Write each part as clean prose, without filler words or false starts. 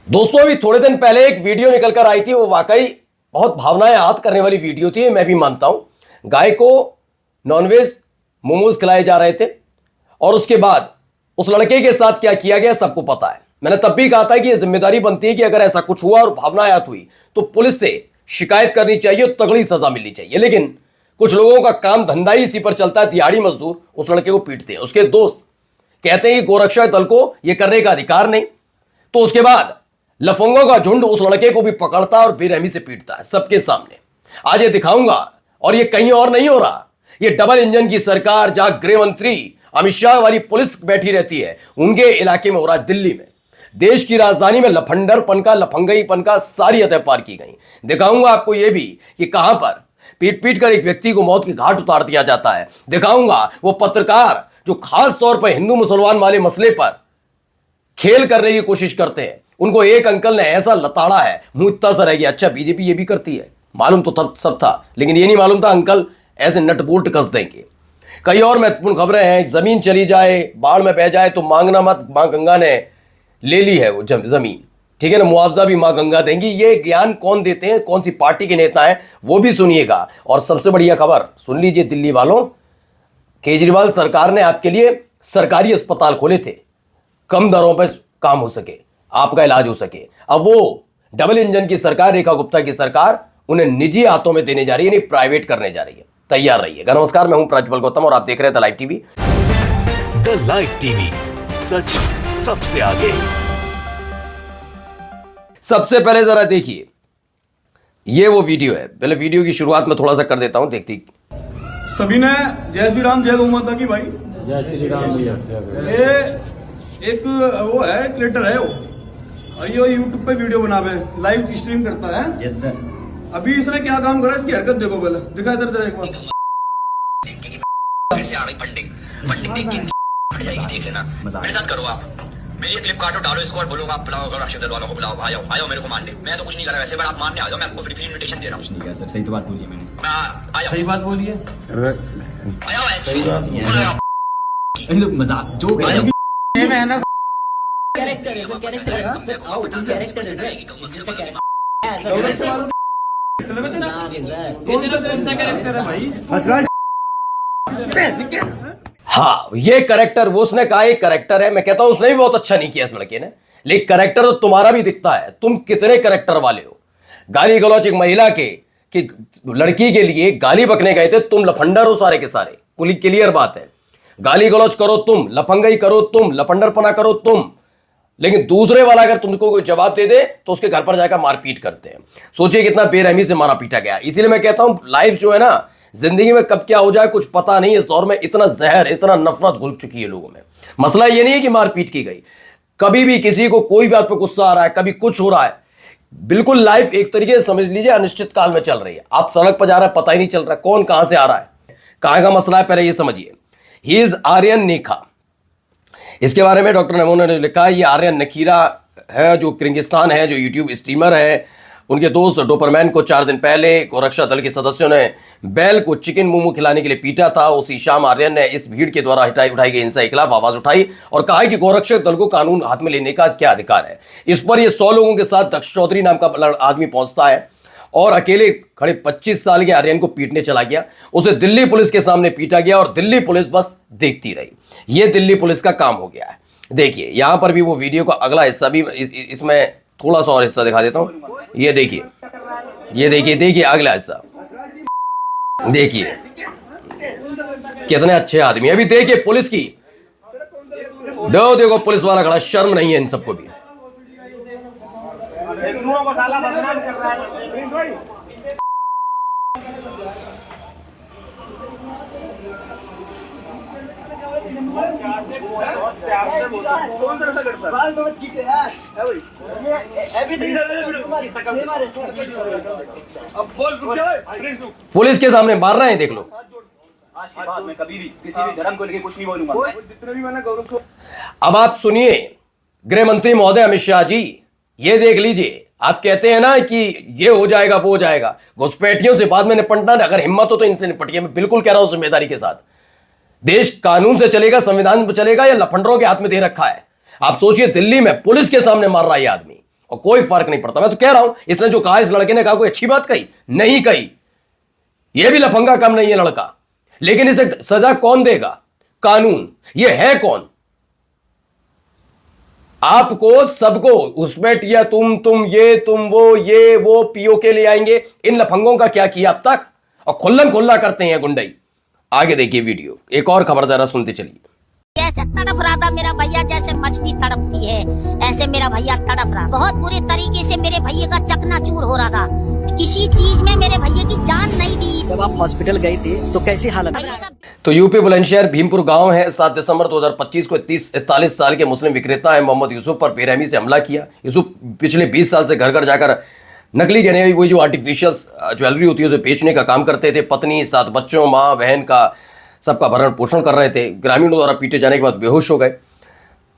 दोस्तों अभी थोड़े दिन पहले एक वीडियो निकल कर आई थी, वो वाकई बहुत भावनाएं आहत करने वाली वीडियो थी। मैं भी मानता हूं गाय को नॉनवेज मोमोज खिलाए जा रहे थे और उसके बाद उस लड़के के साथ क्या किया गया सबको पता है। मैंने तब भी कहा था कि यह जिम्मेदारी बनती है कि अगर ऐसा कुछ हुआ और भावनाएं आहत हुई तो पुलिस से शिकायत करनी चाहिए, तगड़ी सजा मिलनी चाहिए। लेकिन कुछ लोगों का काम धंधा ही इसी पर चलता है। दिहाड़ी मजदूर उस लड़के को पीटते हैं, उसके दोस्त कहते हैं कि गोरक्षक दल को यह करने का अधिकार नहीं, तो उसके बाद लफंगों का झुंड उस लड़के को भी पकड़ता है और बेरहमी से पीटता है सबके सामने। आज ये दिखाऊंगा, और ये कहीं और नहीं हो रहा, ये डबल इंजन की सरकार जहां गृह मंत्री अमित शाह वाली पुलिस बैठी रहती है उनके इलाके में हो रहा है, दिल्ली में। देश की राजधानी में लफंडरपन का, लफंगईपन का सारी हदें पार की गई। दिखाऊंगा आपको यह भी कि कहां पर पीट पीट कर एक व्यक्ति को मौत के घाट उतार दिया जाता है। दिखाऊंगा वो पत्रकार जो खास तौर पर हिंदू मुसलमान वाले मसले पर खेल करने की कोशिश करते हैं। उनको एक अंकल ने ऐसा लताड़ा है, मुंह इतना सा रह गया, अच्छा बीजेपी ये भी करती है, मालूम तो सब था, लेकिन ये नहीं मालूम था अंकल ऐसे नट बोल्ट कस देंगे। कई और महत्वपूर्ण खबरें हैं। जमीन चली जाए, बाढ़ में बह जाए तो मांगना मत, मां गंगा ने ले ली है वो जमीन, ठीक है ना, मुआवजा भी मां गंगा देंगी। ये ज्ञान कौन देते हैं, कौन सी पार्टी के नेता हैं, वो भी सुनिएगा। और सबसे बढ़िया खबर सुन लीजिए दिल्ली वालों, केजरीवाल सरकार ने आपके लिए सरकारी अस्पताल खोले थे, कम दरों पर काम हो सके, आपका इलाज हो सके। अब वो डबल इंजन की सरकार, रेखा गुप्ता की सरकार, उन्हें निजी हाथों में देने जा रही है, यानी प्राइवेट करने जा रही है। तैयार रहिएगा। नमस्कार, मैं हूं प्रज्वल गौतम और आप देख रहे हैं the live TV. The live TV, सच सबसे आगे। सबसे पहले जरा देखिए, ये वो वीडियो है। पहले वीडियो की शुरुआत में थोड़ा सा कर देता हूं, देखती। सभी ने जय श्री राम, जय गौ माता की। भाई जय श्री राम। ये एक वो है, क्रिएटर है वो, और ये यूट्यूब पे वीडियो बनावे, लाइव स्ट्रीम करता है। Yes sir. अभी इसने क्या काम करा, इसकी हरकत देखो, पहले दिखा इधर जरा एक बार। फिर से आ गई फंडिंग देख के फट जाएगी, देख लेना। मेरे साथ करो आप, मेरी ये क्लिप काटो, डालो इसको और बोलो आप बुलाओ, अगर राशिद वालों को बुलाओ, आओ मेरे को मानने। मैं तो कुछ नहीं कर रहा वैसे, पर आप मानने आ जाओ, मैं आपको फ्री इन्विटेशन दे रहा हूँ। कुछ नहीं किया सर, सही तो बात बोली है मैंने। मैं आया, सही बात बोली है। आया सही बात नहीं है। ये तो मजाक जोक है। हाँ, ये करेक्टर, वो उसने कहा एक करेक्टर है। मैं कहता हूं उसने भी बहुत अच्छा नहीं किया इस लड़के ने, लेकिन करेक्टर तो तुम्हारा भी दिखता है। तुम कितने करेक्टर वाले हो। गाली गलौच एक महिला के कि लड़की के लिए गाली बकने गए थे, तुम लफंडर हो सारे के सारे। क्लियर बात है, गाली गलौच करो तुम, लफंगई करो तुम, लफंडरपना करो तुम, लेकिन दूसरे वाला अगर तुमको कोई जवाब दे दे तो उसके घर पर जाकर मारपीट करते हैं। सोचिए कितना बेरहमी से मारा पीटा गया। इसीलिए मैं कहता हूं लाइफ जो है ना, जिंदगी में कब क्या हो जाए कुछ पता नहीं। इस दौर में इतना जहर, इतना नफरत घुल चुकी है लोगों में। मसला ये नहीं है कि मारपीट की गई, कभी भी किसी को कोई बात पर गुस्सा आ रहा है, कभी कुछ हो रहा है, बिल्कुल लाइफ एक तरीके से समझ लीजिए अनिश्चित काल में चल रही है। आप सड़क पर जा रहा है, पता ही नहीं चल रहा कौन कहां से आ रहा है, कहां का मसला है, पहले ये समझिए। ही इज आर्यन नेखा, इसके बारे में डॉक्टर नमो ने लिखा है। ये आर्यन नकीरा है जो किर्गिस्तान है, जो यूट्यूब स्ट्रीमर है। उनके दोस्त डोपरमैन को 4 दिन पहले गोरक्षा दल के सदस्यों ने बैल को चिकन मोमो खिलाने के लिए पीटा था। उसी शाम आर्यन ने इस भीड़ के द्वारा उठाई गई हिंसा के खिलाफ आवाज उठाई और कहा कि गोरक्षक दल को कानून हाथ में लेने का क्या अधिकार है। इस पर यह 100 लोगों के साथ दक्ष चौधरी नाम का आदमी पहुंचता है और अकेले खड़े 25 साल के आर्यन को पीटने चला गया। उसे दिल्ली पुलिस के सामने पीटा गया और दिल्ली पुलिस बस देखती रही। यह दिल्ली पुलिस का काम हो गया है। देखिए यहां पर भी वो वीडियो का अगला हिस्सा भी, इसमें थोड़ा सा और हिस्सा दिखा देता हूं। ये देखिए, ये देखिए अगला हिस्सा देखिए, कितने अच्छे आदमी। अभी देखिए पुलिस की देखो पुलिस वाला खड़ा, शर्म नहीं है इन सबको भी। पुलिस के सामने मार रहे हैं, देख लो। आज के बाद मैं कभी भी किसी भी धर्म को लेकर कुछ नहीं बोलूंगा। जितने भी मैंने गौरव। अब आप सुनिए गृह मंत्री महोदय अमित शाह जी, ये देख लीजिए। आप कहते हैं ना कि ये हो जाएगा वो हो जाएगा, घुसपैठियों से बाद में निपटना, अगर हिम्मत हो तो इनसे निपटिए। मैं बिल्कुल कह रहा हूं जिम्मेदारी के साथ। देश कानून से चलेगा, संविधान पर चलेगा, या लफंडरों के हाथ में दे रखा है। आप सोचिए दिल्ली में पुलिस के सामने मार रहा है ये आदमी, और कोई फर्क नहीं पड़ता। मैं तो कह रहा हूं इसने जो कहा, इस लड़के ने कहा कोई अच्छी बात कही नहीं कही। यह भी लफंगा कम नहीं है लड़का, लेकिन इसे सजा कौन देगा? कानून। यह है कौन? आपको सबको उसमें या तुम ये तुम वो पीओ के ले आएंगे। इन लफंगों का क्या किया अब तक? और खुल्लम खुल्ला करते हैं गुंडई। आगे देखिए वीडियो, एक और खबर जरा सुनते चलिए। कैसे तड़प रहा था मेरा भैया, जैसे मछली तड़पती है ऐसे मेरा भैया तड़प रहा। बहुत बुरे तरीके से मेरे भैया का चकनाचूर हो रहा था। किसी चीज में मेरे भैया की जान नहीं दी। जब आप हॉस्पिटल गए थे तो कैसी हालत थी? तो यूपी बुलंदशहर भीमपुर गांव है। 7 दिसंबर 2025 को 41 साल के मुस्लिम विक्रेता है मोहम्मद यूसुफ पर बेरहमी से हमला किया। यूसुफ पिछले 20 साल से घर घर जाकर नकली गहने, वही जो आर्टिफिशियल ज्वेलरी होती है उसे बेचने का काम करते थे। पत्नी, 7 बच्चों, माँ बहन का सबका भरण पोषण कर रहे थे। ग्रामीणों द्वारा पीटे जाने के बाद बेहोश हो गए।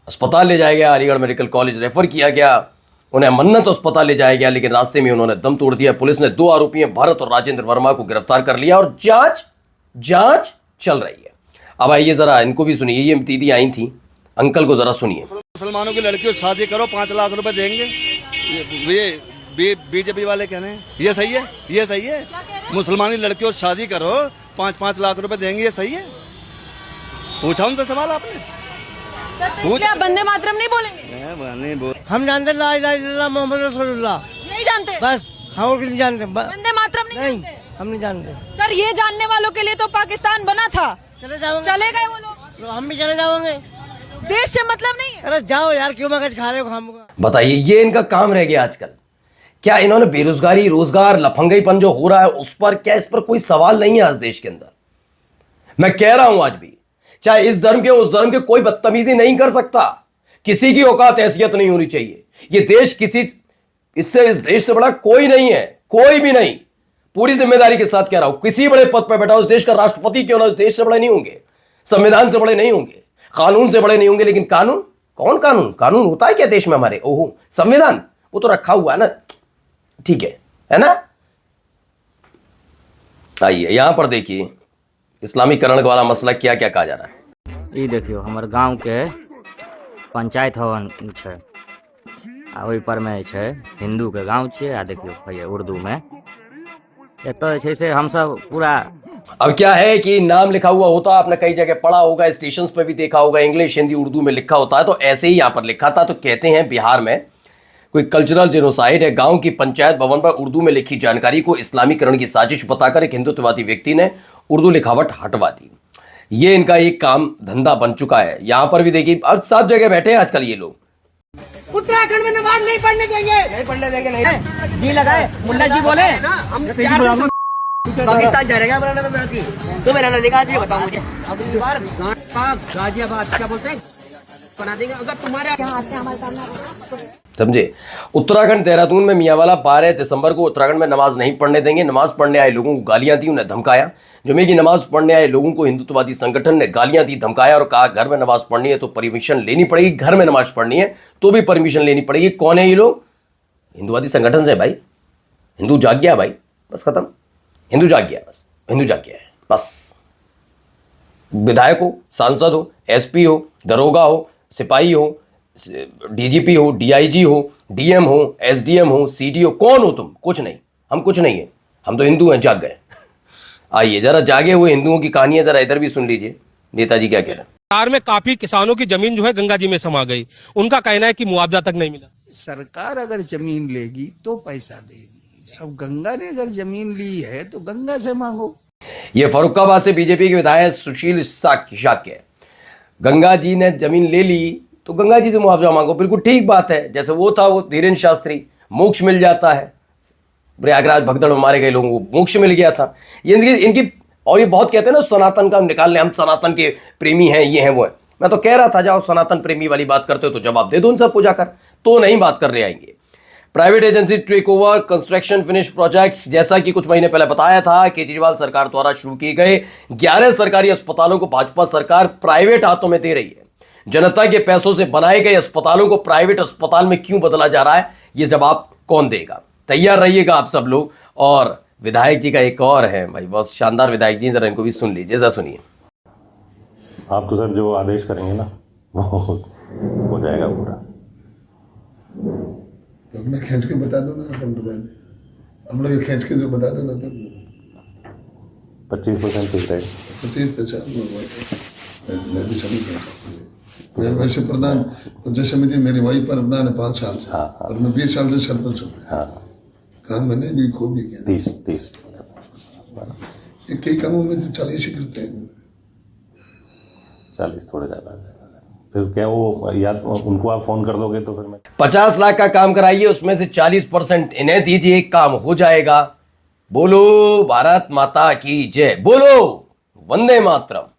अस्पताल ले जाया गया, अलीगढ़ मेडिकल कॉलेज रेफर किया गया। उन्हें मन्नत अस्पताल ले जाया गया, लेकिन रास्ते में उन्होंने दम तोड़ दिया। पुलिस ने 2 आरोपियों भरत और राजेंद्र वर्मा को गिरफ्तार कर लिया और जांच चल रही है। अब आइए जरा इनको भी सुनिए। ये दीदी आई थी, अंकल को जरा सुनिए। मुसलमानों की लड़कियों से शादी करो, 5 लाख रुपए देंगे। ये बीजेपी वाले कह रहे हैं, ये सही है? ये सही है? मुसलमानी लड़कियों से शादी करो, 5-5 लाख रुपए देंगे, ये सही है? पूछा उनसे सवाल आपने? क्या बंदे मातरम नहीं बोलेंगे? हम जानते ला इलाहा इल्लल्लाह मोहम्मद रसूलुल्लाह, नहीं जानते बस हम और नहीं जानते। बंदे मातरम नहीं जानते? हम नहीं जानते सर, ये जानने वालों के लिए तो पाकिस्तान बना था। चले जाओगे? चले गए वो लोग, हम भी चले जाओगे। देश से मतलब नहीं है। अरे जाओ यार, क्यों मगज खा रहे हो खामोगा? बताइए, ये इनका काम रह गया आजकल। क्या इन्होंने बेरोजगारी, रोजगार, लफंगईपन जो हो रहा है उस पर, क्या इस पर कोई सवाल नहीं है आज देश के अंदर? मैं कह रहा हूं आज भी, चाहे इस धर्म के उस धर्म के, कोई बदतमीजी नहीं कर सकता। किसी की औकात हैसियत नहीं होनी चाहिए। ये देश इस देश से बड़ा कोई नहीं है, कोई भी नहीं। पूरी जिम्मेदारी के साथ कह रहा हूं, किसी बड़े पद पर बैठा उस देश का राष्ट्रपति क्यों ना, देश से बड़े नहीं होंगे, संविधान से बड़े नहीं होंगे, कानून से बड़े नहीं होंगे। लेकिन कानून, कौन कानून? कानून होता है क्या देश में हमारे? ओहो, संविधान वो तो रखा हुआ है ना, ठीक है ना? आइए यहां पर देखिए इस्लामीकरण वाला मसला क्या क्या कहा जा रहा है। ये देखियो हमर गांव के पंचायत भवन छै, आ ओहि पर में छै हिंदू के गांव छै। आ देखियो भैया उर्दू में एतो छै से हम सब पूरा। अब क्या है कि नाम लिखा हुआ होता, आपने कई जगह पढ़ा होगा, स्टेशन पे भी देखा होगा, इंग्लिश, हिंदी, उर्दू में लिखा होता है। तो ऐसे ही यहां पर लिखा था। तो कहते हैं बिहार में कोई कल्चरल जेनोसाइड है। गांव की पंचायत भवन पर उर्दू में लिखी जानकारी को इस्लामीकरण की साजिश बताकर एक हिंदुत्ववादी व्यक्ति ने उर्दू लिखावट हटवा दी। ये इनका एक काम धंधा बन चुका है। यहां पर भी देखिए, अब सब जगह बैठे हैं आजकल ये लोग। उत्तराखंड में नमाज नहीं पढ़ने देंगे, नहीं पढ़ने देंगे। नहीं जी लगाए, मुन्ना जी बोले हम पाकिस्तान जाएगा बनाना। तो मेरा निकाह जी बताओ मुझे, अगली बार गाजियाबाद क्या बोलते हैं बना देंगे अगर तुम्हारे समझे। उत्तराखंड देहरादून में मियांवाला 12 दिसंबर को उत्तराखंड में नमाज नहीं पढ़ने देंगे। नमाज पढ़ने आए लोगों को गालियां दी, उन्हें धमकाया। जुमे की नमाज पढ़ने आए लोगों को हिंदुत्ववादी संगठन ने गालियां दी, धमकाया और कहा घर में नमाज पढ़नी है तो परमिशन लेनी पड़ेगी, घर में नमाज पढ़नी है तो भी परमिशन लेनी पड़ेगी। कौन है ये लोग? हिंदुवादी संगठन से भाई। हिंदू जाग गया भाई, बस खत्म। हिंदू जाग गया, बस हिंदू जाग गया है बस। विधायक हो, सांसद हो, एसपी हो, दरोगा हो, सिपाही हो, डीजीपी हो, डीआईजी हो, डीएम हो, एसडीएम हो, सीडीओ, कौन हो तुम? कुछ नहीं, हम कुछ नहीं है, हम तो हिंदू हैं, जाग गए। आइए जरा जागे हुए हिंदुओं की कहानियां जरा इधर भी सुन लीजिए, नेताजी क्या कह रहे हैं। बिहार में काफी किसानों की जमीन जो है गंगा जी में समा गई। उनका कहना है कि मुआवजा तक नहीं मिला। सरकार अगर जमीन लेगी तो पैसा देगी। अब गंगा ने अगर जमीन ली है तो गंगा से मांगो। ये फर्रुखाबाद से बीजेपी के विधायक सुशील शाक्य, गंगा जी ने जमीन ले ली तो गंगा जी से मुआवजा मांगो। बिल्कुल ठीक बात है। जैसे वो था वो धीरेन्द्र शास्त्री, मोक्ष मिल जाता है। प्रयागराज भगदड़ में मारे गए लोगों को मोक्ष मिल गया था। ये इनकी और ये बहुत कहते हैं ना सनातन का निकाल ले, हम सनातन के प्रेमी हैं, ये हैं वो हैं। मैं तो कह रहा था जाओ सनातन प्रेमी वाली बात करते हो तो जवाब दे दो उन सबको जाकर, तो नहीं बात कर रहे आएंगे। Private agency take over construction finish projects, जैसा कि कुछ महीने पहले बताया था, केजरीवाल सरकार द्वारा शुरू किए गए 11 सरकारी अस्पतालों को भाजपा सरकार प्राइवेट हाथों में दे रही है। जनता के पैसों से बनाए गए अस्पतालों को प्राइवेट अस्पताल में क्यों बदला जा रहा है, ये जवाब कौन देगा? तैयार रहिएगा आप सब लोग। और विधायक जी का एक और है भाई, बहुत शानदार विधायक जी, जरा इनको भी सुन लीजिए, जरा सुनिए। आप तो सर जो आदेश करेंगे ना वो हो जाएगा पूरा। तो अपना खींच के बता दो ना अपन तो हम लोग खींच के जो बता दो ना तो 25% फिक्स रेट 25 तो अच्छा मैं भी समझ गया। मैं वैसे प्रधान पंचायत समिति मेरी वही पर प्रधान है 5 साल से और मैं 20 साल से सरपंच हूँ। काम मैंने भी खूब भी किया 30 कई कामों में 40 ही करते हैं 40 थोड़े ज्यादा फिर क्या वो या तो उनको आप फोन कर दोगे तो फिर मैं 50 लाख का काम कराइए, उसमें से 40% इन्हें दीजिए, काम हो जाएगा। बोलो भारत माता की जय, बोलो वंदे मातरम।